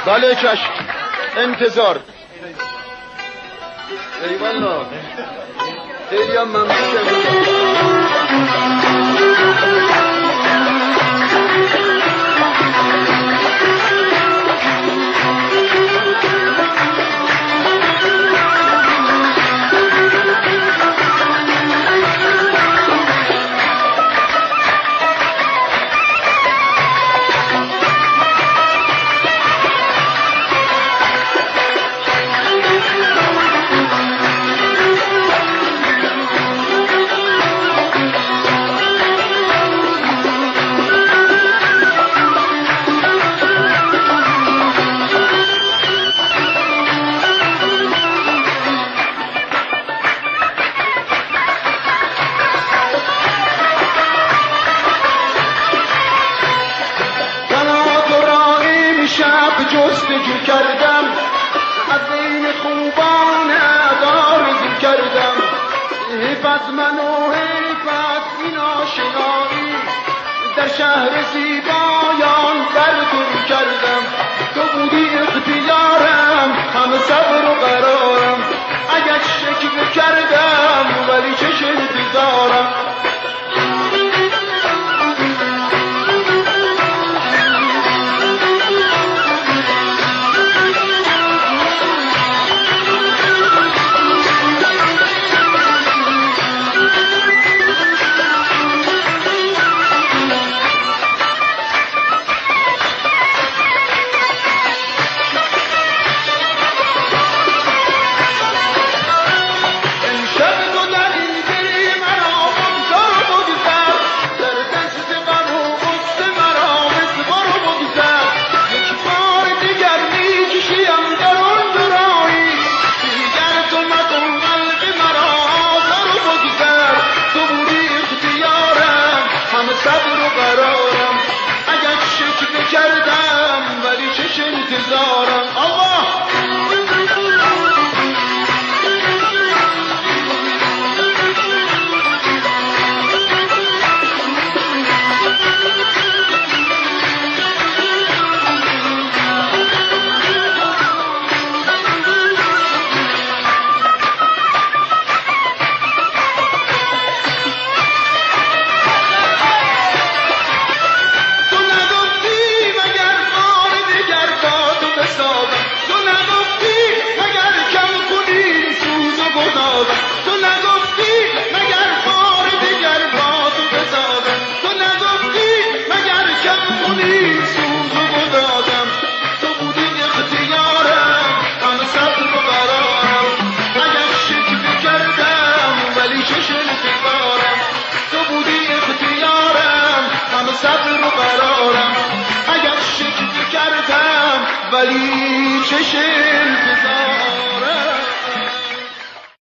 بله چشم، انتظار. ایوالا خیلی هم ممنون شدم. جستجو کردم از بین خوبان آرزو کردم، حیفت من و حیفت این آشنایی در شهر زیبایان بردور کردم. تو بودی اختیارم، همه صبر و قرارم، اگر شکوه کردم ولی چش انتظارم. ولی چشم بزارم.